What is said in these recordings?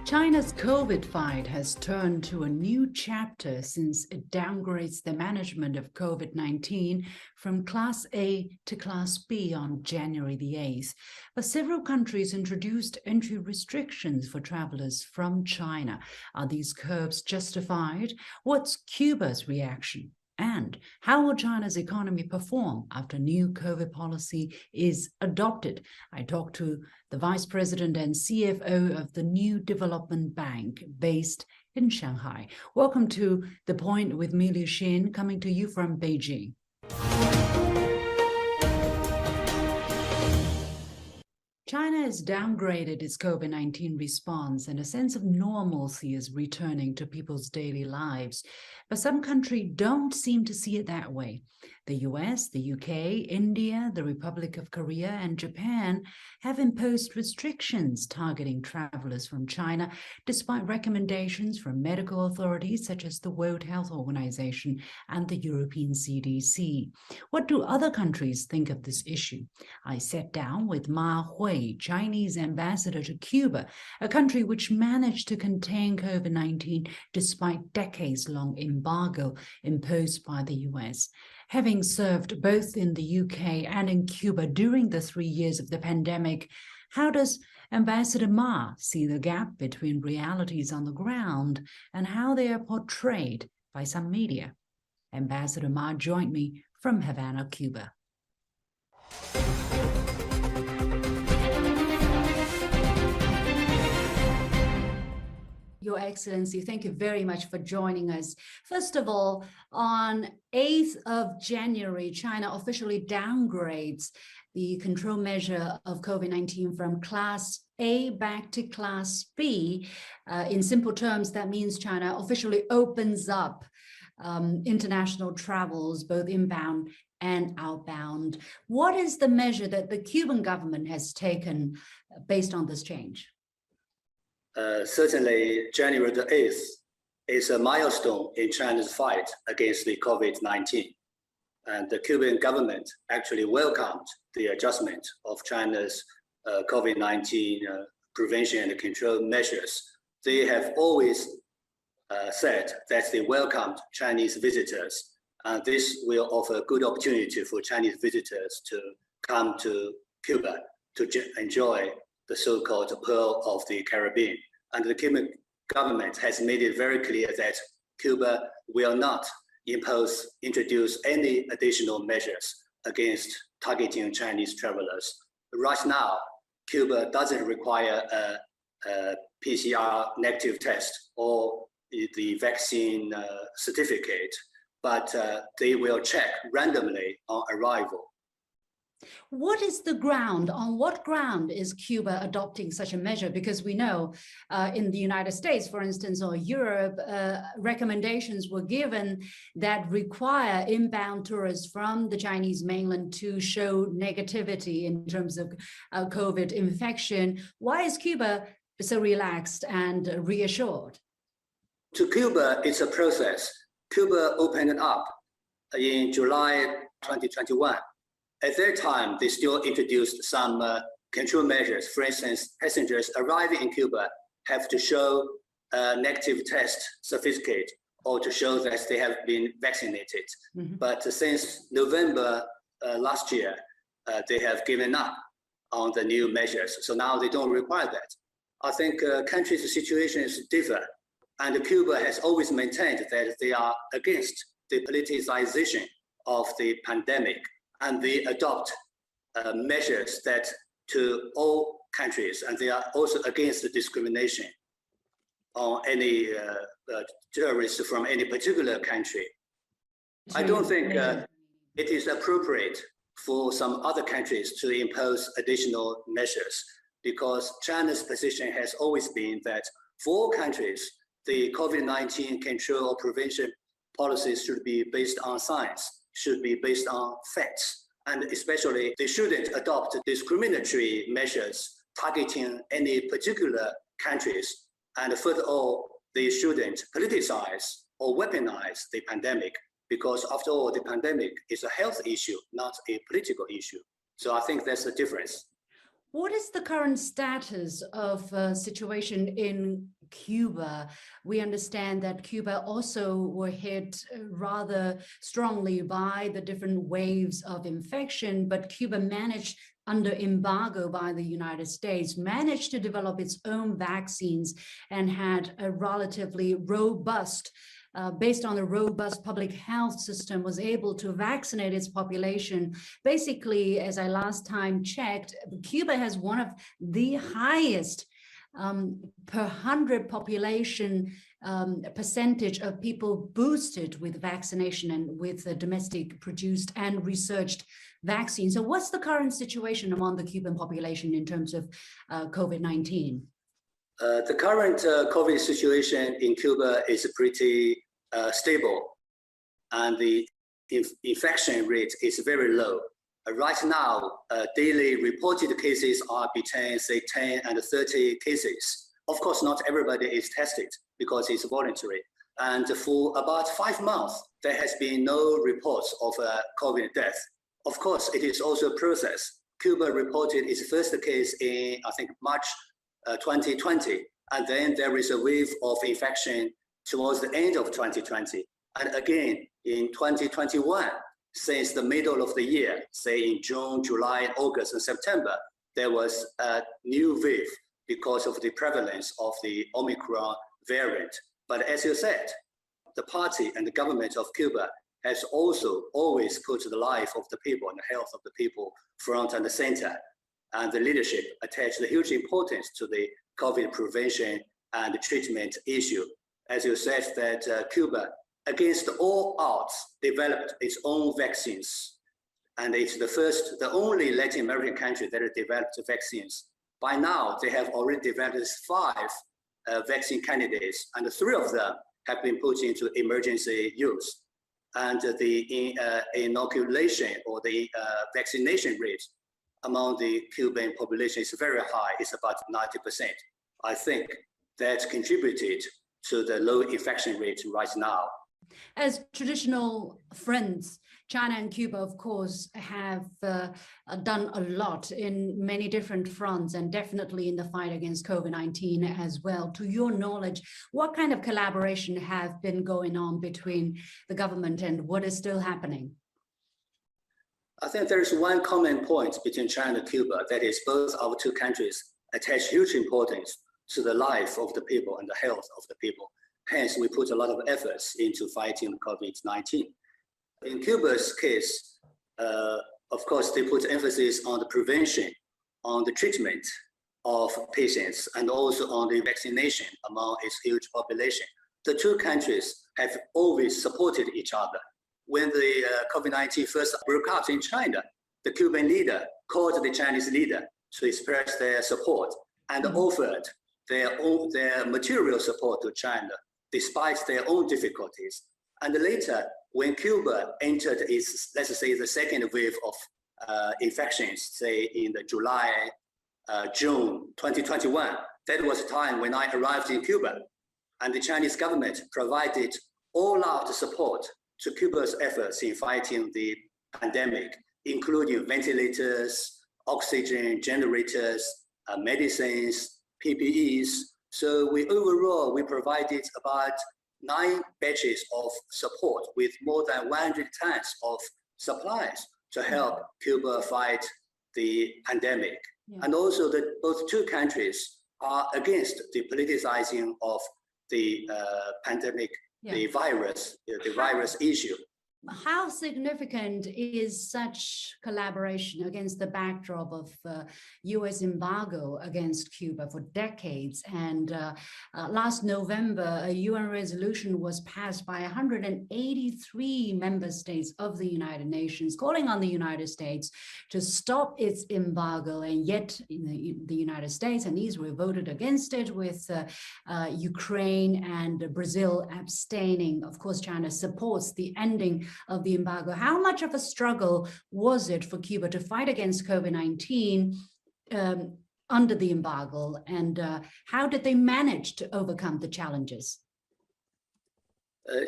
China's COVID fight has turned to a new chapter since it downgrades the management of COVID-19 from Class A to Class B on January the 8th. But several countries introduced entry restrictions for travelers from China. Are these curbs justified? What's Cuba's reaction? And how will China's economy perform after new COVID policy is adopted? I talked to the Vice President and CFO of the New Development Bank based in Shanghai. Welcome to The Point with me, Liu Xin, coming to you from Beijing. China has downgraded its COVID-19 response, and a sense of normalcy is returning to people's daily lives. But some countries don't seem to see it that way. The US, the UK, India, the Republic of Korea, and Japan have imposed restrictions targeting travelers from China, despite recommendations from medical authorities such as the World Health Organization and the European CDC. What do other countries think of this issue? I sat down with Ma Hui, Chinese ambassador to Cuba, a country which managed to contain COVID-19 despite decades-long embargo imposed by the US. Having served both in the UK and in Cuba during the 3 years of the pandemic, how does Ambassador Ma see the gap between realities on the ground and how they are portrayed by some media? Ambassador Ma joined me from Havana, Cuba. Your Excellency, thank you very much for joining us. First of all, on 8th of January, China officially downgrades the control measure of COVID-19 from Class A back to Class B. In simple terms, that means China officially opens up international travels, both inbound and outbound. What is the measure that the Cuban government has taken based on this change? Certainly, January the 8th is a milestone in China's fight against the COVID-19. And the Cuban government actually welcomed the adjustment of China's COVID-19 prevention and control measures. They have always said that they welcomed Chinese visitors. And this will offer a good opportunity for Chinese visitors to come to Cuba to enjoy the so-called Pearl of the Caribbean. And the Cuban government has made it very clear that Cuba will not introduce any additional measures against targeting Chinese travelers. Right now, Cuba doesn't require a PCR negative test or the vaccine certificate, but they will check randomly on arrival. What is the ground? On what ground is Cuba adopting such a measure? Because we know in the United States, for instance, or Europe, recommendations were given that require inbound tourists from the Chinese mainland to show negativity in terms of COVID infection. Why is Cuba so relaxed and reassured? To Cuba, it's a process. Cuba opened up in July 2021. At that time, they still introduced some control measures. For instance, passengers arriving in Cuba have to show a negative test certificate or to show that they have been vaccinated. Mm-hmm. But since November last year, they have given up on the new measures. So now they don't require that. I think countries' situation is different. And Cuba has always maintained that they are against the politicization of the pandemic. And they adopt measures that to all countries, and they are also against the discrimination on any tourists from any particular country. I don't think it is appropriate for some other countries to impose additional measures, because China's position has always been that for all countries, the COVID-19 control or prevention policies should be based on science, should be based on facts, and especially they shouldn't adopt discriminatory measures targeting any particular countries. And furthermore, they shouldn't politicize or weaponize the pandemic, because after all, the pandemic is a health issue, not a political issue. So I think that's the difference. What is the current status of situation in Cuba? We understand that Cuba also were hit rather strongly by the different waves of infection, but Cuba managed, under embargo by the United States, managed to develop its own vaccines and had a relatively robust based on a robust public health system, was able to vaccinate its population. Basically, as I last time checked, Cuba has one of the highest per 100 population percentage of people boosted with vaccination and with domestic produced and researched vaccines. So what's the current situation among the Cuban population in terms of COVID-19? The current COVID situation in Cuba is pretty stable, and the infection rate is very low. Right now, daily reported cases are between, say, 10 and 30 cases. Of course, not everybody is tested because it's voluntary. And for about 5 months, there has been no reports of COVID death. Of course, it is also a process. Cuba reported its first case in, I think, March 2020, and then there is a wave of infection towards the end of 2020, and again in 2021. Since the middle of the year, say in June, July, August, and September, there was a new wave because of the prevalence of the Omicron variant. But as you said, the party and the government of Cuba has also always put the life of the people and the health of the people front and center. And the leadership attached a huge importance to the COVID prevention and treatment issue. As you said, that Cuba, against all odds, developed its own vaccines. And it's the only Latin American country that has developed vaccines. By now, they have already developed 5 vaccine candidates, and 3 of them have been put into emergency use. And the inoculation or the vaccination rate among the Cuban population is very high. It's about 90%. I think that contributed to the low infection rate right now. As traditional friends, China and Cuba, of course, have done a lot in many different fronts, and definitely in the fight against COVID-19 as well. To your knowledge, what kind of collaboration have been going on between the government, and what is still happening? I think there is one common point between China and Cuba, that is both our two countries attach huge importance to the life of the people and the health of the people. Hence, we put a lot of efforts into fighting COVID-19. In Cuba's case, of course, they put emphasis on the prevention, on the treatment of patients, and also on the vaccination among its huge population. The two countries have always supported each other. When the COVID-19 first broke out in China, the Cuban leader called the Chinese leader to express their support and offered their material support to China, despite their own difficulties. And later, when Cuba entered its, let's say, the second wave of infections, say in the July, June 2021, that was the time when I arrived in Cuba. And the Chinese government provided all-out support to Cuba's efforts in fighting the pandemic, including ventilators, oxygen generators, medicines, PPEs. So overall, we provided about 9 batches of support with more than 100 tons of supplies to help Cuba fight the pandemic. Yeah. And also both two countries are against the politicizing of the pandemic, yeah, the virus issue. How significant is such collaboration against the backdrop of U.S. embargo against Cuba for decades? And last November, a UN resolution was passed by 183 member states of the United Nations, calling on the United States to stop its embargo. And yet the United States and Israel voted against it, with Ukraine and Brazil abstaining. Of course, China supports the ending of the embargo. How much of a struggle was it for Cuba to fight against COVID-19 under the embargo, and how did they manage to overcome the challenges?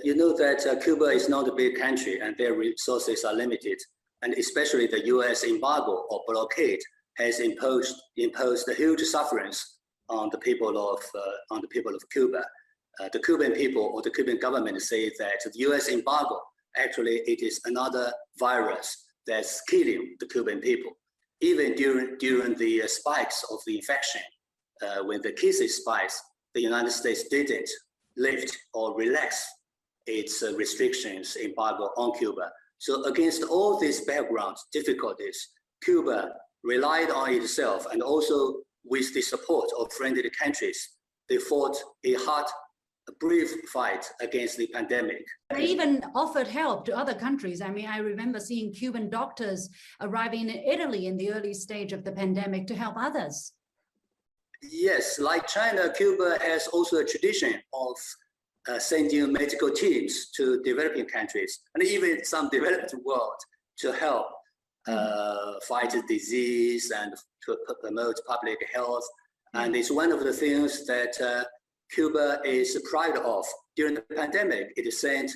You know that Cuba is not a big country and their resources are limited, and especially the US embargo or blockade has imposed a huge sufferance on the people of Cuba. The Cuban people or the Cuban government say that the U.S. embargo, actually it is another virus that's killing the Cuban people. Even during the spikes of the infection, when the cases spikes, the United States didn't lift or relax its restrictions, embargo on Cuba. So against all these background difficulties, Cuba relied on itself, and also with the support of friendly countries, they fought a brief fight against the pandemic. They even offered help to other countries. I mean, I remember seeing Cuban doctors arriving in Italy in the early stage of the pandemic to help others. Yes, like China, Cuba has also a tradition of sending medical teams to developing countries and even some developed world to help fight disease and to promote public health. And it's one of the things that Cuba is proud of. During the pandemic, it sent,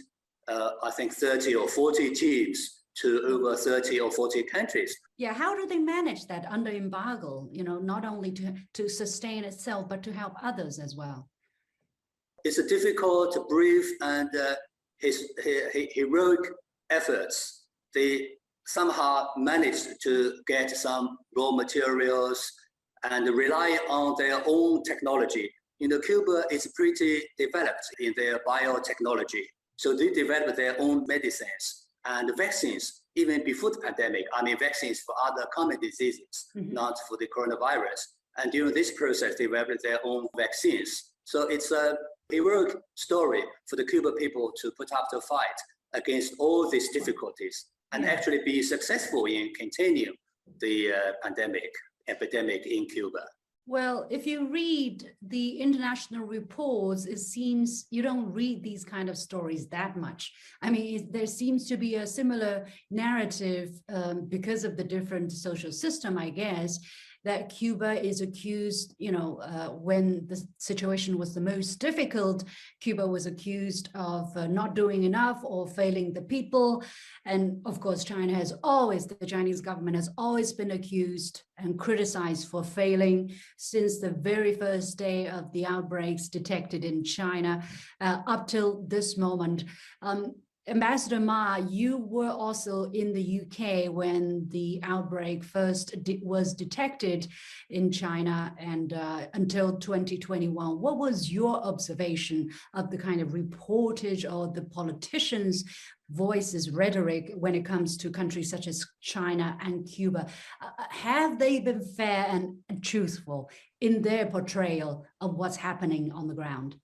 I think, 30 or 40 teams to over 30 or 40 countries. Yeah, how do they manage that under embargo, not only to sustain itself, but to help others as well? It's a difficult, brief, and heroic efforts. They somehow managed to get some raw materials and rely on their own technology. Cuba is pretty developed in their biotechnology. So they developed their own medicines and vaccines even before the pandemic. I mean, vaccines for other common diseases, not for the coronavirus. And during this process, they developed their own vaccines. So it's a heroic story for the Cuban people to put up the fight against all these difficulties and actually be successful in continuing the epidemic in Cuba. Well, if you read the international reports, it seems you don't read these kind of stories that much. I mean, there seems to be a similar narrative because of the different social system, I guess, that Cuba is accused, when the situation was the most difficult, Cuba was accused of not doing enough or failing the people. And of course, the Chinese government has always been accused and criticized for failing since the very first day of the outbreaks detected in China up till this moment. Ambassador Ma, you were also in the UK when the outbreak first was detected in China and until 2021. What was your observation of the kind of reportage or the politicians' voices, rhetoric when it comes to countries such as China and Cuba? Have they been fair and truthful in their portrayal of what's happening on the ground?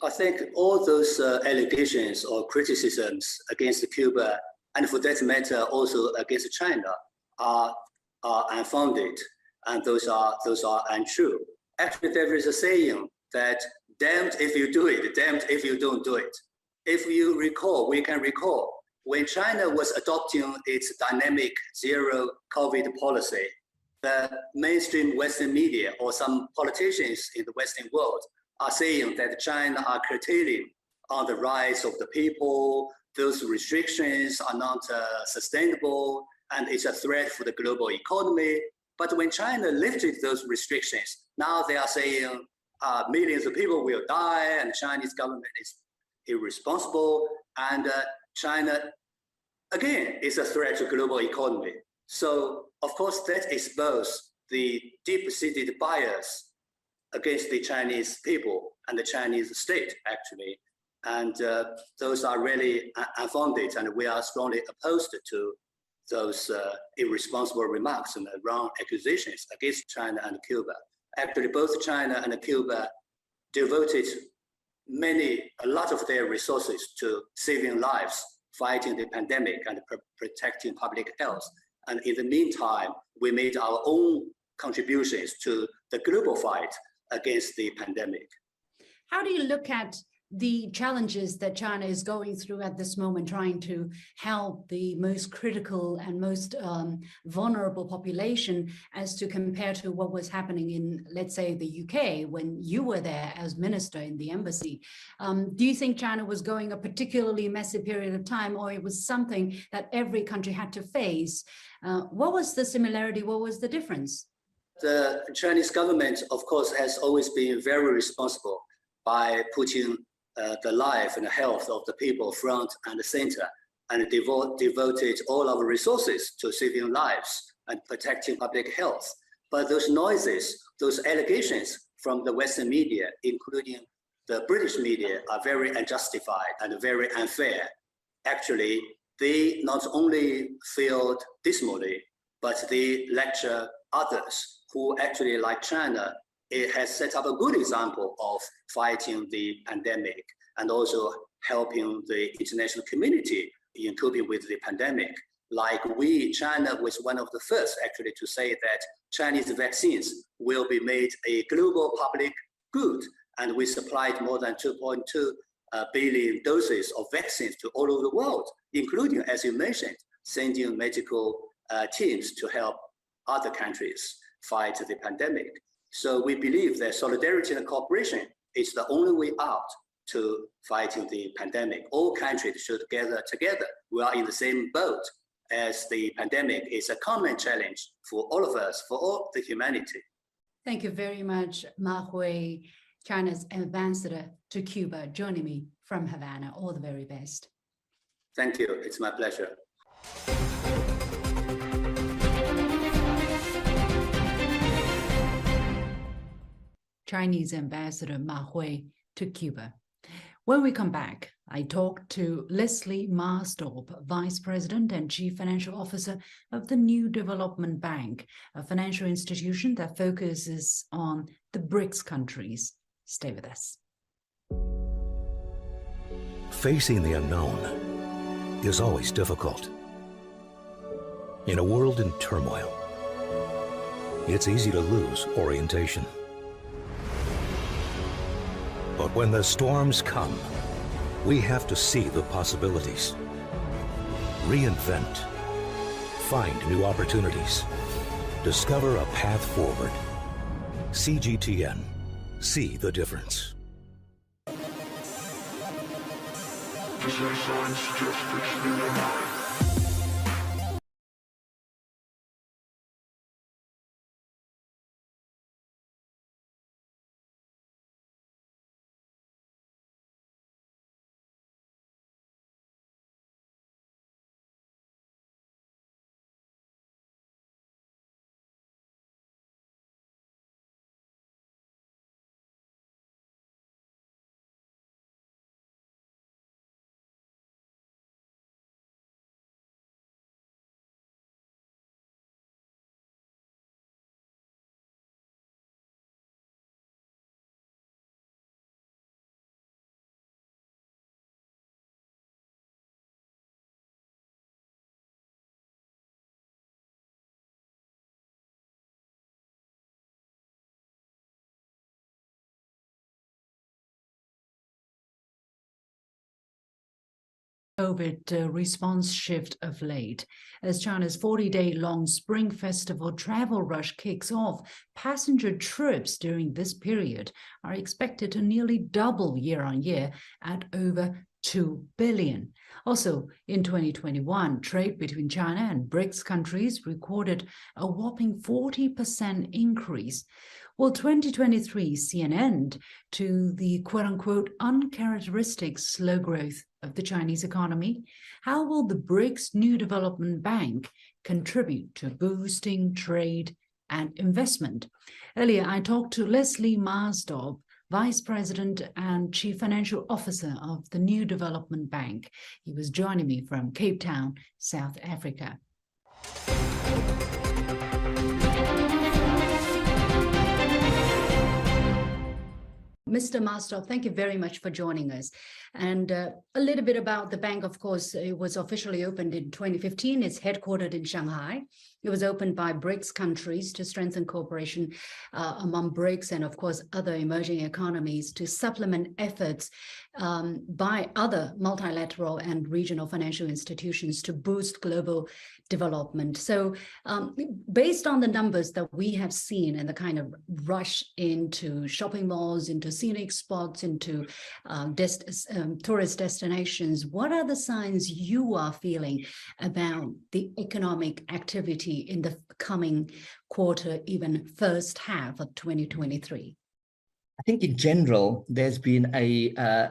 I think all those allegations or criticisms against Cuba, and for that matter also against China, are unfounded, and those are untrue. Actually, there is a saying that damned if you do it, damned if you don't do it. If you recall, we can recall when China was adopting its dynamic zero COVID policy, the mainstream Western media or some politicians in the Western world are saying that China are curtailing on the rights of the people. Those restrictions are not sustainable, and it's a threat for the global economy. But when China lifted those restrictions, now they are saying millions of people will die, and the Chinese government is irresponsible, and China, again, is a threat to global economy. So, of course, that exposes the deep-seated bias against the Chinese people and the Chinese state, actually. And those are really unfounded, and we are strongly opposed to those irresponsible remarks and wrong accusations against China and Cuba. Actually, both China and Cuba devoted a lot of their resources to saving lives, fighting the pandemic, and protecting public health. And in the meantime, we made our own contributions to the global fight against the pandemic. How do you look at the challenges that China is going through at this moment, trying to help the most critical and most vulnerable population, as to compare to what was happening in, let's say, the UK when you were there as minister in the embassy. Do you think China was going a particularly messy period of time, or it was something that every country had to face? What was the similarity? What was the difference? The Chinese government, of course, has always been very responsible by putting the life and the health of the people front and center, and devoted all our resources to saving lives and protecting public health. But those noises, those allegations from the Western media, including the British media, are very unjustified and very unfair. Actually, they not only failed dismally, but they lecture others who actually, like China, it has set up a good example of fighting the pandemic and also helping the international community in coping with the pandemic. Like China was one of the first actually to say that Chinese vaccines will be made a global public good. And we supplied more than 2.2 billion doses of vaccines to all over the world, including, as you mentioned, sending medical teams to help other countries fight the pandemic. So we believe that solidarity and cooperation is the only way out to fighting the pandemic. All countries should gather together. We are in the same boat, as the pandemic is a common challenge for all of us, for all the humanity. Thank you very much, Ma Hui, China's ambassador to Cuba, joining me from Havana. All the very best. Thank you. It's my pleasure. Chinese Ambassador Ma Hui to Cuba. When we come back, I talk to Leslie Marsdorp, Vice President and Chief Financial Officer of the New Development Bank, a financial institution that focuses on the BRICS countries. Stay with us. Facing the unknown is always difficult. In a world in turmoil, it's easy to lose orientation. But when the storms come, we have to see the possibilities, reinvent, find new opportunities, discover a path forward. CGTN, see the difference. COVID response shift of late. As China's 40-day-long Spring Festival travel rush kicks off, passenger trips during this period are expected to nearly double year-on-year at over 2 billion. Also, in 2021, trade between China and BRICS countries recorded a whopping 40% increase. Will 2023 see an end to the quote-unquote uncharacteristic slow growth of the Chinese economy? How will the BRICS New Development Bank contribute to boosting trade and investment? Earlier, I talked to Leslie Marsdorp, Vice President and Chief Financial Officer of the New Development Bank. He was joining me from Cape Town, South Africa. Mr. Marsdorp, thank you very much for joining us. And a little bit about the bank. Of course, it was officially opened in 2015. It's headquartered in Shanghai. It was opened by BRICS countries to strengthen cooperation among BRICS and, of course, other emerging economies to supplement efforts by other multilateral and regional financial institutions to boost global development. So based on the numbers that we have seen and the kind of rush into shopping malls, into scenic spots, into tourist destinations, what are the signs you are feeling about the economic activity in the coming quarter, even first half of 2023? I think in general, there's been a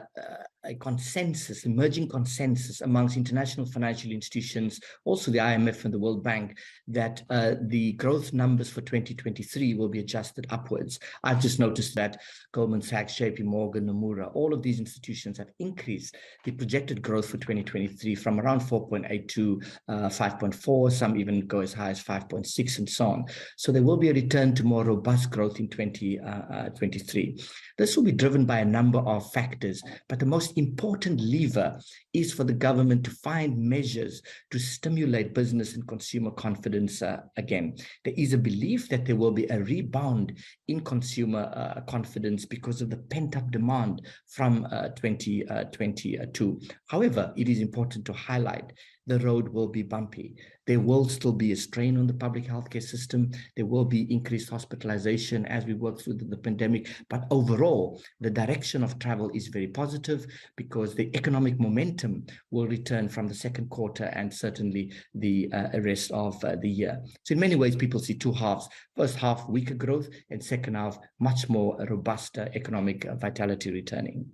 consensus, emerging consensus amongst international financial institutions, also the IMF and the World Bank, that the growth numbers for 2023 will be adjusted upwards. I've just noticed that Goldman Sachs, JP Morgan, Nomura, all of these institutions have increased the projected growth for 2023 from around 4.8 to 5.4, some even go as high as 5.6 and so on. So there will be a return to more robust growth in 2023. This will be driven by a number of factors, but the most important lever is for the government to find measures to stimulate business and consumer confidence again. There is a belief that there will be a rebound in consumer confidence because of the pent-up demand from 2022. However, it is important to highlight the road will be bumpy. There will still be a strain on the public healthcare system. There will be increased hospitalization as we work through the pandemic. But overall, the direction of travel is very positive because the economic momentum will return from the second quarter and certainly the rest of the year. So in many ways, people see two halves. First half, weaker growth, and second half, much more robust economic vitality returning.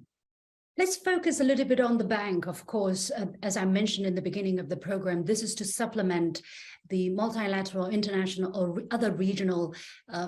Let's focus a little bit on the bank. Of course, as I mentioned in the beginning of the program, this is to supplement the multilateral, international, or other regional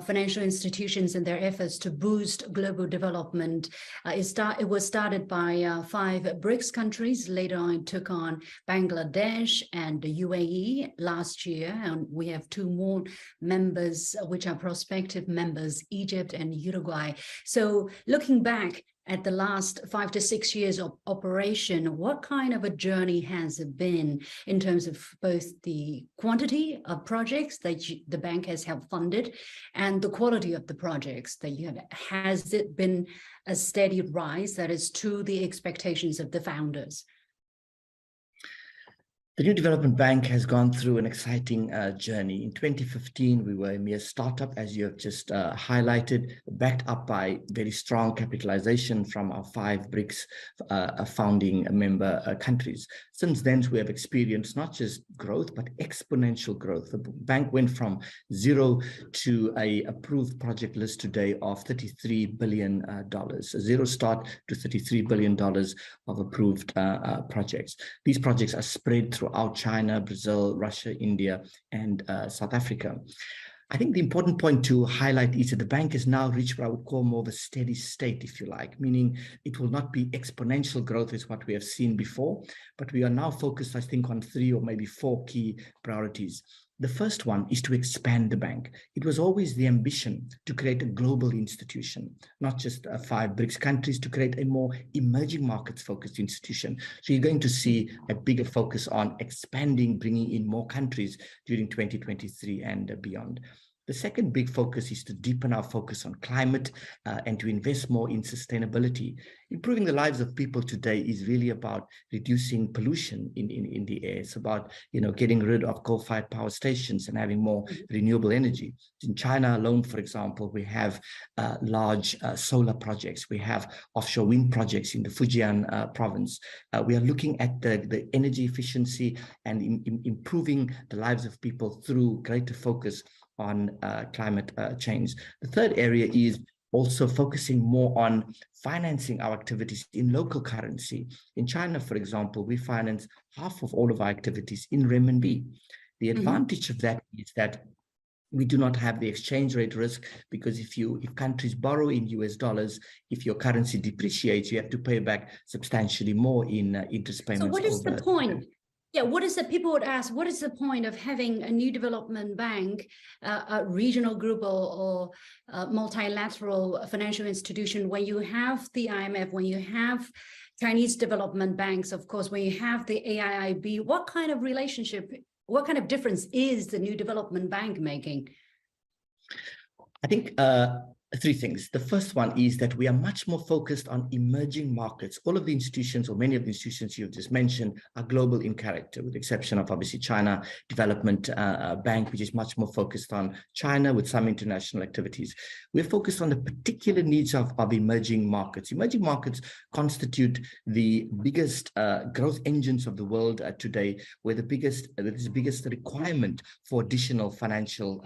financial institutions in their efforts to boost global development. It was started by 5 BRICS countries. Later on, it took on Bangladesh and the UAE last year. And we have 2 more members, which are prospective members, Egypt and Uruguay. So looking back at the last 5 to 6 years of operation, what kind of a journey has it been in terms of both the quantity of projects that the bank has helped funded and the quality of the projects that you have? Has it been a steady rise that is to the expectations of the founders? The New Development Bank has gone through an exciting journey. In 2015, we were a mere startup, as you have just highlighted, backed up by very strong capitalization from our 5 BRICS founding member countries. Since then, we have experienced not just growth, but exponential growth. The bank went from 0 to an approved project list today of $33 billion, a zero start to $33 billion of approved projects. These projects are spread throughout China, Brazil, Russia, India, and South Africa. I think the important point to highlight is that the bank has now reached what I would call more of a steady state, if you like, meaning it will not be exponential growth as what we have seen before, but we are now focused, I think, on 3 or maybe 4 key priorities. The first one is to expand the bank. It was always the ambition to create a global institution, not just 5 BRICS countries, to create a more emerging markets focused institution. So you're going to see a bigger focus on expanding, bringing in more countries during 2023 and beyond. The second big focus is to deepen our focus on climate and to invest more in sustainability. Improving the lives of people today is really about reducing pollution in the air. It's about, getting rid of coal-fired power stations and having more renewable energy. In China alone, for example, we have large solar projects. We have offshore wind projects in the Fujian province. We are looking at the energy efficiency and improving the lives of people through greater focus on climate change. The third area is also focusing more on financing our activities in local currency. In China, for example, we finance half of all of our activities in renminbi. The advantage of that is that we do not have the exchange rate risk, because if countries borrow in US dollars, if your currency depreciates, you have to pay back substantially more in interest payments. So what is the point? Yeah, people would ask, what is the point of having a new development bank, a regional group or multilateral financial institution, when you have the IMF, when you have Chinese development banks, of course, when you have the AIIB? What kind of relationship what kind of difference is the new development bank making? I think three things. The first one is that we are much more focused on emerging markets. All of the institutions, or many of the institutions you've just mentioned, are global in character, with the exception of obviously China Development Bank, which is much more focused on China with some international activities. We're focused on the particular needs of emerging markets. Emerging markets constitute the biggest growth engines of the world today, where the biggest requirement for additional financial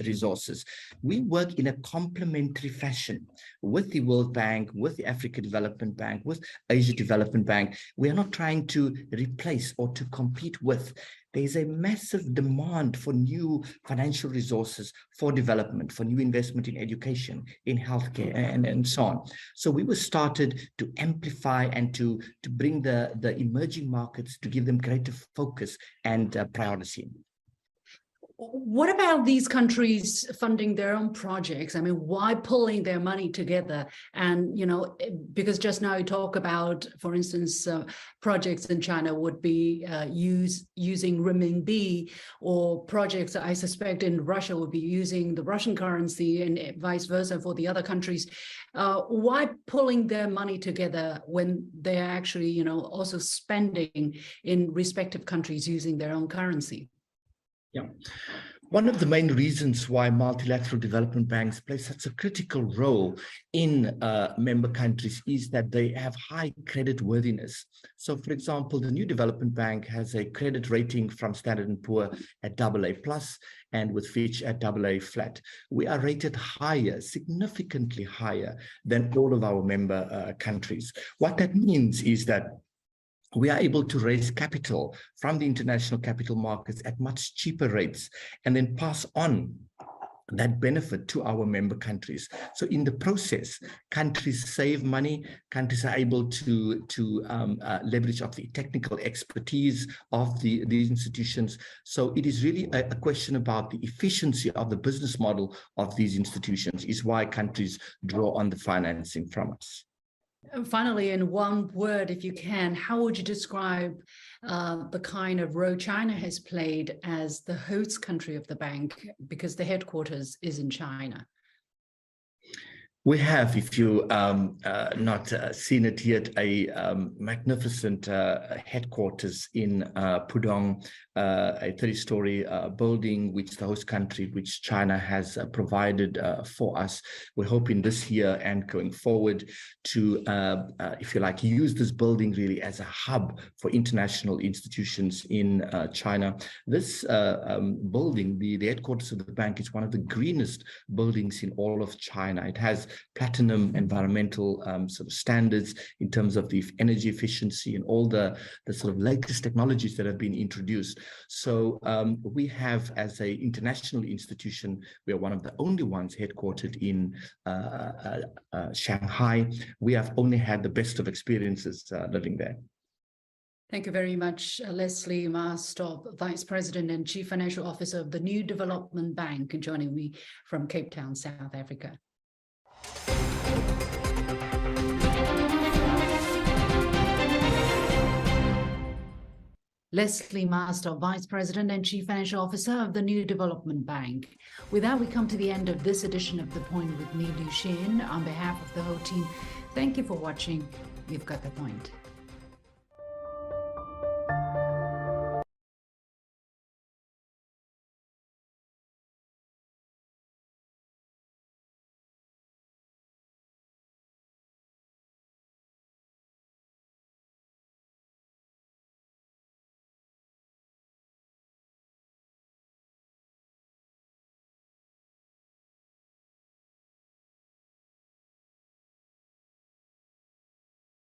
resources. We work in a complementary fashion with the World Bank, with the Africa Development Bank, with Asia Development Bank. We are not trying to replace or to compete with. There's a massive demand for new financial resources for development, for new investment in education, in healthcare, and so on. So we were started to amplify and to bring the emerging markets, to give them greater focus and priority. What about these countries funding their own projects? I mean, why pulling their money together? And, you know, because just now you talk about, for instance, projects in China would be using renminbi, or projects I suspect in Russia would be using the Russian currency, and vice versa for the other countries. Why pulling their money together when they're actually, you know, also spending in respective countries using their own currency? Yeah. One of the main reasons why multilateral development banks play such a critical role in member countries is that they have high credit worthiness. So, for example, the New Development Bank has a credit rating from Standard & Poor's at AA+, and with Fitch at AA flat. We are rated higher, significantly higher than all of our member countries. What that means is that we are able to raise capital from the international capital markets at much cheaper rates, and then pass on that benefit to our member countries. So in the process, countries save money, countries are able to leverage off the technical expertise of these institutions. So it is really a question about the efficiency of the business model of these institutions, is why countries draw on the financing from us. Finally, in one word, if you can, how would you describe the kind of role China has played as the host country of the bank, because the headquarters is in China? We have, if you not seen it yet, a magnificent headquarters in Pudong, a 30-story building, which the host country, which China has provided for us. We're hoping this year and going forward to, if you like, use this building really as a hub for international institutions in China. This building, the headquarters of the bank, is one of the greenest buildings in all of China. It has platinum environmental sort of standards in terms of the energy efficiency and all the sort of latest technologies that have been introduced. So we have, as an international institution, we are one of the only ones headquartered in Shanghai. We have only had the best of experiences living there. Thank you very much, Leslie Ma-Stop, Vice President and Chief Financial Officer of the New Development Bank, joining me from Cape Town, South Africa. Leslie Ma-Stop, Vice President and Chief Financial Officer of the New Development Bank. With that, we come to the end of this edition of The Point with me, Lu Xin. On behalf of the whole team, thank you for watching. You've got the point.